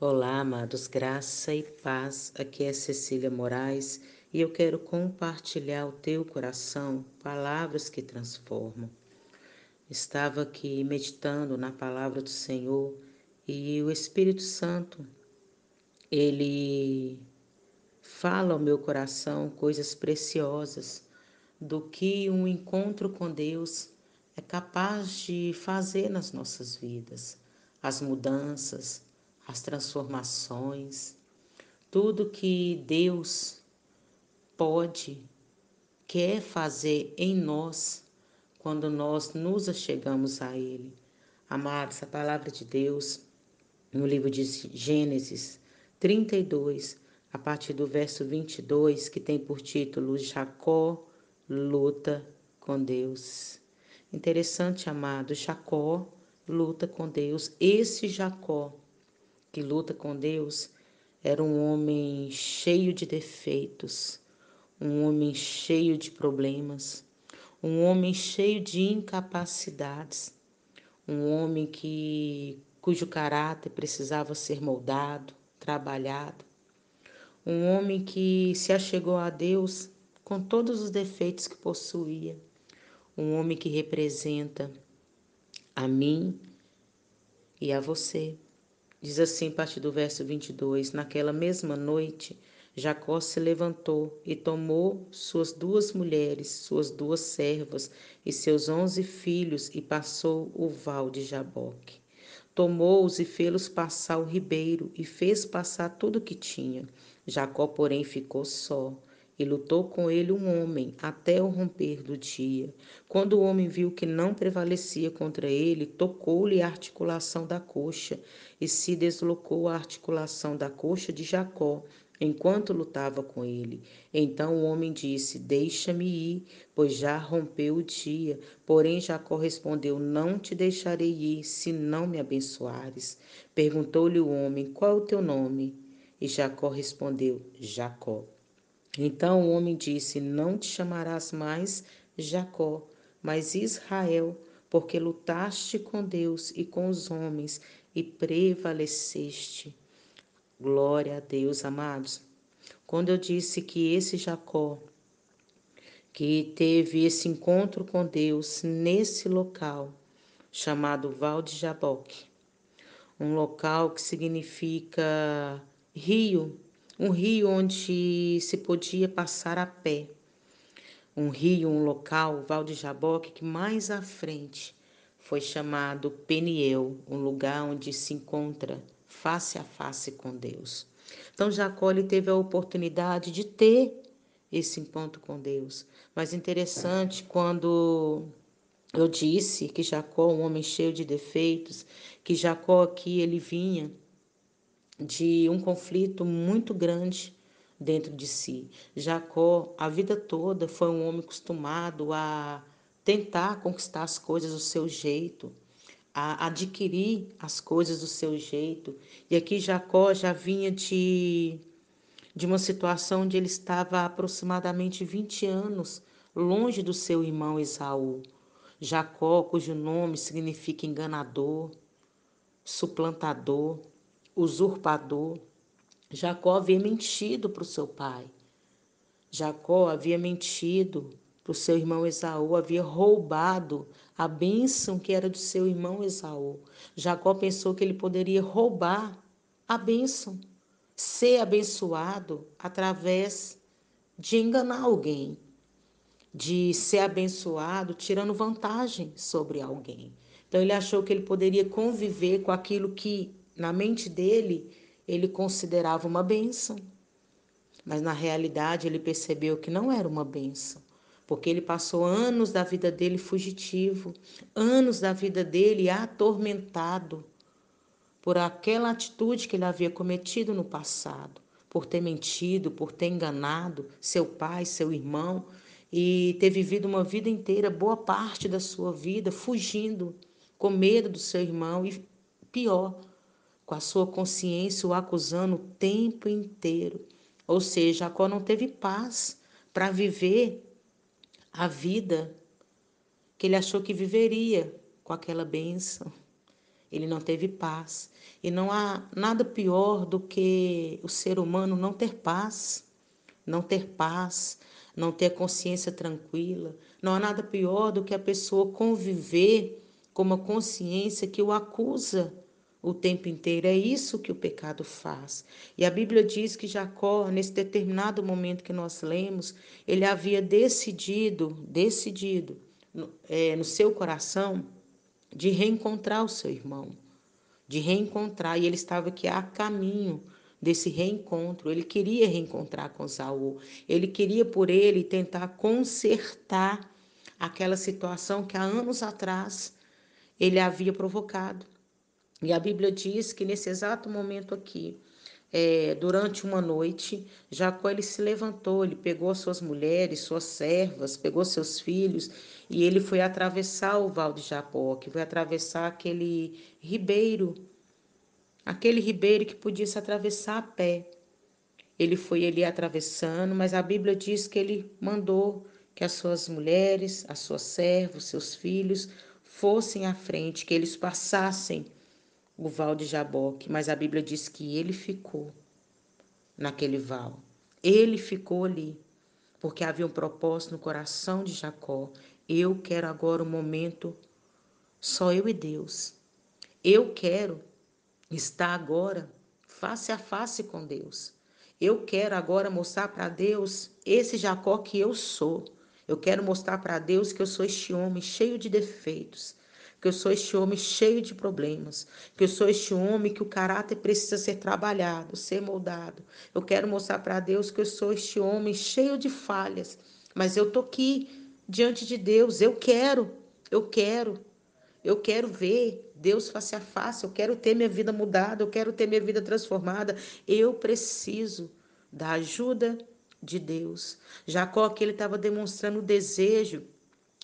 Olá, amados, graça e paz. Aqui é Cecília Moraes e eu quero compartilhar ao teu coração palavras que transformam. Estava aqui meditando na palavra do Senhor e o Espírito Santo, ele fala ao meu coração coisas preciosas do que um encontro com Deus é capaz de fazer nas nossas vidas. As mudanças, as transformações, tudo que Deus pode, quer fazer em nós quando nós nos achegamos a Ele. Amados, a palavra de Deus, no livro de Gênesis 32, a partir do verso 22, que tem por título Jacó luta com Deus. Interessante, amado, Jacó luta com Deus. Esse Jacó que luta com Deus era um homem cheio de defeitos, um homem cheio de problemas, um homem cheio de incapacidades, um homem cujo caráter precisava ser moldado, trabalhado, um homem que se achegou a Deus com todos os defeitos que possuía, um homem que representa a mim e a você. Diz assim, a partir do verso 22, naquela mesma noite, Jacó se levantou e tomou suas 2 mulheres, suas 2 servas e seus 11 filhos e passou o val de Jaboque. Tomou-os e fê-los passar o ribeiro e fez passar tudo o que tinha. Jacó, porém, ficou só. E lutou com ele um homem até o romper do dia. Quando o homem viu que não prevalecia contra ele, tocou-lhe a articulação da coxa, e se deslocou a articulação da coxa de Jacó, enquanto lutava com ele. Então o homem disse: Deixa-me ir, pois já rompeu o dia. Porém Jacó respondeu: Não te deixarei ir, se não me abençoares. Perguntou-lhe o homem: Qual é o teu nome? E Jacó respondeu: Jacó. Então o homem disse: Não te chamarás mais Jacó, mas Israel, porque lutaste com Deus e com os homens e prevaleceste. Glória a Deus, amados. Quando eu disse que esse Jacó, que teve esse encontro com Deus nesse local, chamado Val de Jaboque, um local que significa rio, um rio onde se podia passar a pé. Um rio, um local, Val de Jaboque, que mais à frente foi chamado Peniel, um lugar onde se encontra face a face com Deus. Então Jacó ele teve a oportunidade de ter esse encontro com Deus. Mas interessante quando eu disse que Jacó, um homem cheio de defeitos, que Jacó aqui ele vinha de um conflito muito grande dentro de si. Jacó, a vida toda, foi um homem acostumado a tentar conquistar as coisas do seu jeito, a adquirir as coisas do seu jeito. E aqui Jacó já vinha de uma situação onde ele estava há aproximadamente 20 anos longe do seu irmão Esaú. Jacó, cujo nome significa enganador, suplantador, usurpador. Jacó havia mentido para o seu pai. Jacó havia mentido para o seu irmão Esaú, havia roubado a bênção que era do seu irmão Esaú. Jacó pensou que ele poderia roubar a bênção, ser abençoado através de enganar alguém, de ser abençoado tirando vantagem sobre alguém. Então ele achou que ele poderia conviver com aquilo que na mente dele ele considerava uma bênção. Mas na realidade ele percebeu que não era uma bênção, porque ele passou anos da vida dele fugitivo, anos da vida dele atormentado por aquela atitude que ele havia cometido no passado, por ter mentido, por ter enganado seu pai, seu irmão, e ter vivido uma vida inteira, boa parte da sua vida, fugindo, com medo do seu irmão e pior, com a sua consciência o acusando o tempo inteiro. Ou seja, Jacó não teve paz para viver a vida que ele achou que viveria com aquela bênção. Ele não teve paz. E não há nada pior do que o ser humano não ter paz, não ter paz, não ter consciência tranquila. Não há nada pior do que a pessoa conviver com uma consciência que o acusa o tempo inteiro. É isso que o pecado faz. E a Bíblia diz que Jacó, nesse determinado momento que nós lemos, ele havia decidido no seu coração de reencontrar o seu irmão, de reencontrar, e ele estava aqui a caminho desse reencontro. Ele queria reencontrar com Saul, ele queria por ele tentar consertar aquela situação que há anos atrás ele havia provocado. E a Bíblia diz que nesse exato momento aqui, durante uma noite, Jacó ele se levantou, ele pegou suas mulheres, suas servas, pegou seus filhos e ele foi atravessar o Val de Jaboque, foi atravessar aquele ribeiro que podia se atravessar a pé. Ele foi ali atravessando, mas a Bíblia diz que ele mandou que as suas mulheres, as suas servas, seus filhos fossem à frente, que eles passassem o val de Jaboque, mas a Bíblia diz que ele ficou naquele val. Ele ficou ali, porque havia um propósito no coração de Jacó. Eu quero agora um momento só eu e Deus. Eu quero estar agora face a face com Deus. Eu quero agora mostrar para Deus esse Jacó que eu sou. Eu quero mostrar para Deus que eu sou este homem cheio de defeitos, que eu sou este homem cheio de problemas, que eu sou este homem que o caráter precisa ser trabalhado, ser moldado. Eu quero mostrar para Deus que eu sou este homem cheio de falhas, mas eu tô aqui diante de Deus. Eu quero. Eu quero ver Deus face a face, eu quero ter minha vida mudada, eu quero ter minha vida transformada. Eu preciso da ajuda de Deus. Jacó aqui ele estava demonstrando o desejo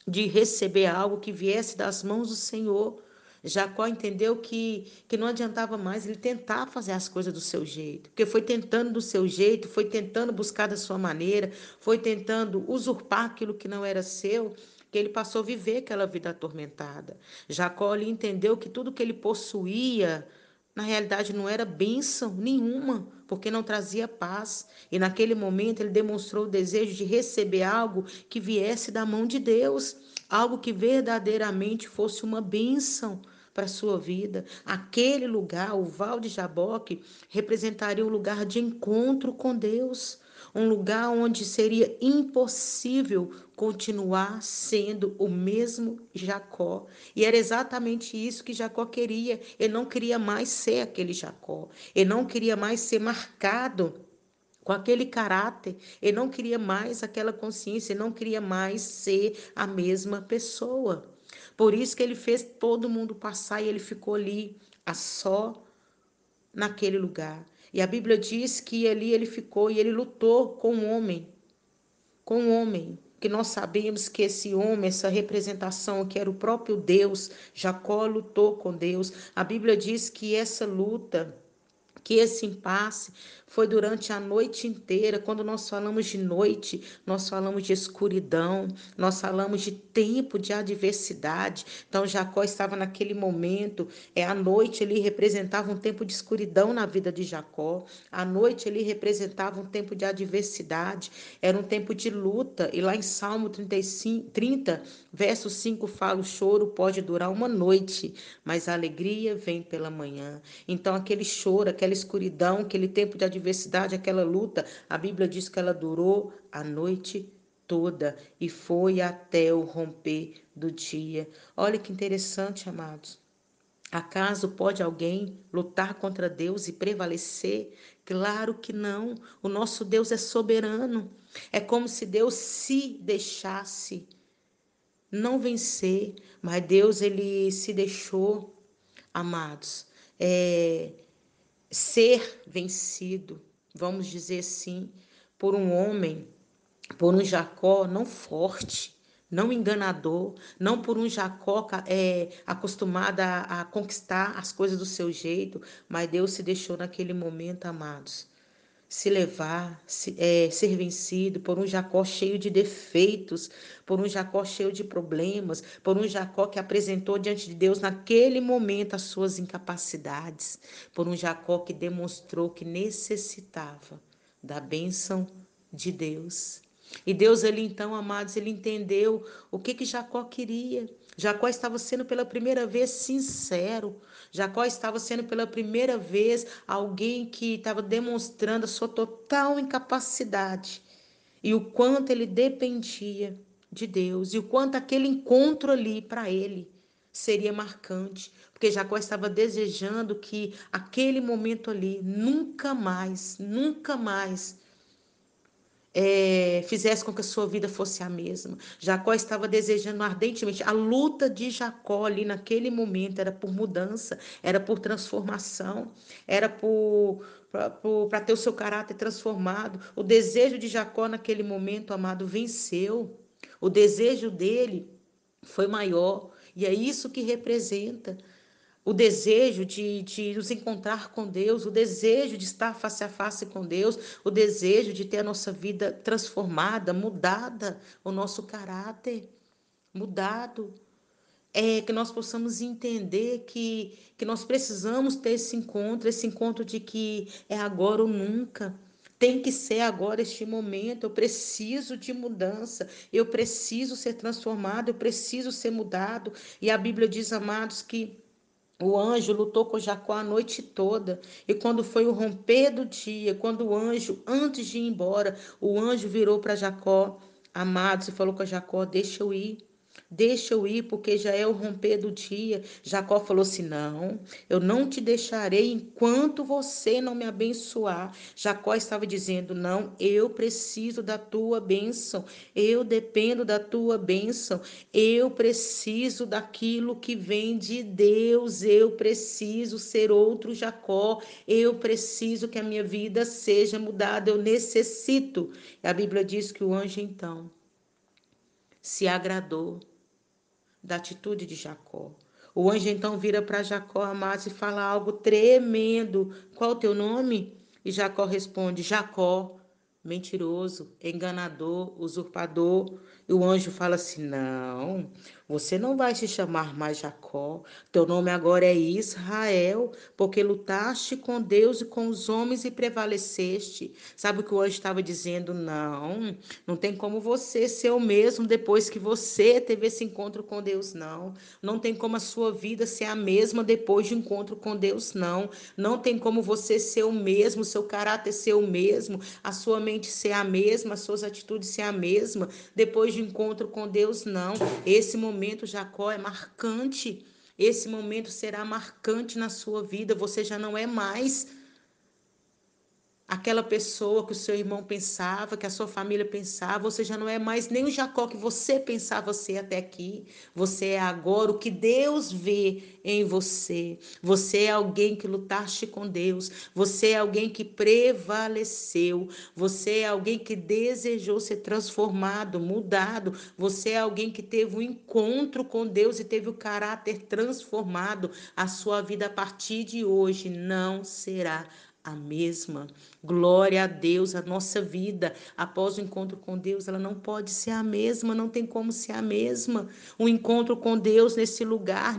de receber algo que viesse das mãos do Senhor. Jacó entendeu que não adiantava mais ele tentar fazer as coisas do seu jeito, porque foi tentando do seu jeito, foi tentando buscar da sua maneira, foi tentando usurpar aquilo que não era seu, que ele passou a viver aquela vida atormentada. Jacó ele entendeu que tudo que ele possuía na realidade não era bênção nenhuma, porque não trazia paz. E naquele momento ele demonstrou o desejo de receber algo que viesse da mão de Deus, algo que verdadeiramente fosse uma bênção para a sua vida. Aquele lugar, o Val de Jaboque, representaria um lugar de encontro com Deus, um lugar onde seria impossível continuar sendo o mesmo Jacó. E era exatamente isso que Jacó queria. Ele não queria mais ser aquele Jacó. Ele não queria mais ser marcado com aquele caráter. Ele não queria mais aquela consciência. Ele não queria mais ser a mesma pessoa. Por isso que ele fez todo mundo passar e ele ficou ali a só naquele lugar. E a Bíblia diz que ali ele ficou e ele lutou com um homem, que nós sabemos que esse homem, essa representação que era o próprio Deus, Jacó lutou com Deus. A Bíblia diz que essa luta, que esse impasse foi durante a noite inteira. Quando nós falamos de noite, nós falamos de escuridão, nós falamos de tempo de adversidade. Então Jacó estava naquele momento, a noite ele representava um tempo de escuridão na vida de Jacó. A noite ele representava um tempo de adversidade, era um tempo de luta. E lá em Salmo 30, verso 5 fala: o choro pode durar uma noite, mas a alegria vem pela manhã. Então aquele choro, aquela escuridão, aquele tempo de adversidade, aquela luta, a Bíblia diz que ela durou a noite toda e foi até o romper do dia. Olha que interessante, amados. Acaso pode alguém lutar contra Deus e prevalecer? Claro que não. O nosso Deus é soberano. É como se Deus se deixasse não vencer, mas Deus ele se deixou, amados, ser vencido, vamos dizer assim, por um homem, por um Jacó não forte, não enganador, não por um Jacó acostumado a conquistar as coisas do seu jeito, mas Deus se deixou naquele momento, amados. se levar, ser vencido por um Jacó cheio de defeitos, por um Jacó cheio de problemas, por um Jacó que apresentou diante de Deus naquele momento as suas incapacidades, por um Jacó que demonstrou que necessitava da bênção de Deus. E Deus ali então, amados, ele entendeu o que Jacó queria. Jacó estava sendo pela primeira vez sincero. Jacó estava sendo pela primeira vez alguém que estava demonstrando a sua total incapacidade e o quanto ele dependia de Deus e o quanto aquele encontro ali para ele seria marcante, porque Jacó estava desejando que aquele momento ali nunca mais fizesse com que a sua vida fosse a mesma. Jacó estava desejando ardentemente. A luta de Jacó ali naquele momento era por mudança, era por transformação, era para ter o seu caráter transformado. O desejo de Jacó naquele momento, amado, venceu. O desejo dele foi maior. E é isso que representa o desejo de nos encontrar com Deus, o desejo de estar face a face com Deus, o desejo de ter a nossa vida transformada, mudada, o nosso caráter mudado. É que nós possamos entender que nós precisamos ter esse encontro de que é agora ou nunca. Tem que ser agora este momento. Eu preciso de mudança, eu preciso ser transformado, eu preciso ser mudado. E a Bíblia diz, amados, que o anjo lutou com Jacó a noite toda. E quando foi o romper do dia, quando o anjo, antes de ir embora, o anjo virou para Jacó, amados, e falou com Jacó: Deixa eu ir. Deixa eu ir, porque já é o romper do dia. Jacó falou assim: Não, eu não te deixarei enquanto você não me abençoar. Jacó estava dizendo: Não, eu preciso da tua bênção. Eu dependo da tua bênção. Eu preciso daquilo que vem de Deus. Eu preciso ser outro Jacó. Eu preciso que a minha vida seja mudada. Eu necessito. A Bíblia diz que o anjo então se agradou da atitude de Jacó. O anjo então vira para Jacó, amados, e fala algo tremendo. Qual o teu nome? E Jacó responde: Jacó, mentiroso, enganador, usurpador. E o anjo fala assim: Não, você não vai se chamar mais Jacó. Teu nome agora é Israel, porque lutaste com Deus e com os homens e prevaleceste. Sabe o que o anjo estava dizendo? Não, não tem como você ser o mesmo depois que você teve esse encontro com Deus, não. Não tem como a sua vida ser a mesma depois de um encontro com Deus, não. Não tem como você ser o mesmo, seu caráter ser o mesmo, a sua mente ser a mesma, as suas atitudes ser a mesma depois de um encontro com Deus, não. Esse momento, Jacó, é marcante. Esse momento será marcante na sua vida. Você já não é mais aquela pessoa que o seu irmão pensava, que a sua família pensava, você já não é mais nem o Jacó que você pensava ser até aqui. Você é agora o que Deus vê em você. Você é alguém que lutaste com Deus. Você é alguém que prevaleceu. Você é alguém que desejou ser transformado, mudado. Você é alguém que teve um encontro com Deus e teve o caráter transformado. A sua vida a partir de hoje não será a mesma. Glória a Deus, a nossa vida após o encontro com Deus, ela não pode ser a mesma, não tem como ser a mesma. Um encontro com Deus nesse lugar,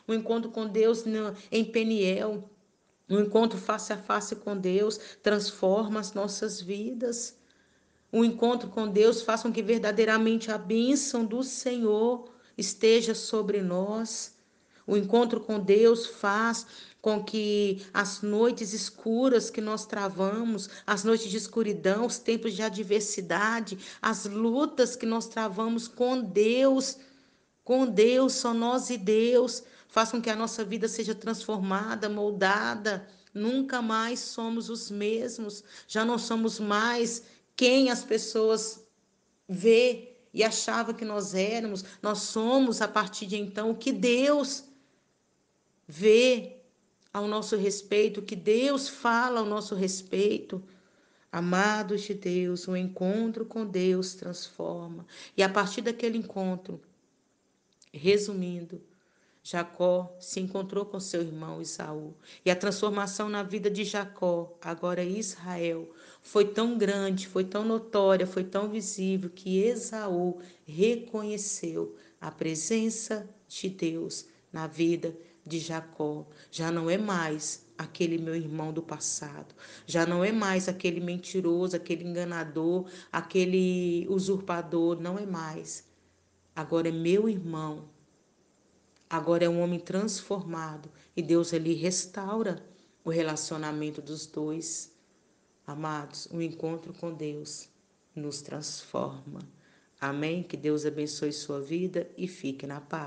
um encontro com Deus em Peniel, um encontro face a face com Deus transforma as nossas vidas. Um encontro com Deus faz com que verdadeiramente a bênção do Senhor esteja sobre nós. O encontro com Deus faz com que as noites escuras que nós travamos, as noites de escuridão, os tempos de adversidade, as lutas que nós travamos com Deus, só nós e Deus, façam que a nossa vida seja transformada, moldada. Nunca mais somos os mesmos, já não somos mais quem as pessoas vê e achava que nós éramos. Nós somos a partir de então o que Deus vê ao nosso respeito, o que Deus fala ao nosso respeito. Amados de Deus, o encontro com Deus transforma. E a partir daquele encontro, resumindo, Jacó se encontrou com seu irmão Esaú. E a transformação na vida de Jacó, agora Israel, foi tão grande, foi tão notória, foi tão visível que Esaú reconheceu a presença de Deus na vida de Jacó. Já não é mais aquele meu irmão do passado, já não é mais aquele mentiroso, aquele enganador, aquele usurpador, não é mais. Agora é meu irmão. Agora é um homem transformado e Deus ali restaura o relacionamento dos dois. Amados, o encontro com Deus nos transforma. Amém? Que Deus abençoe sua vida e fique na paz.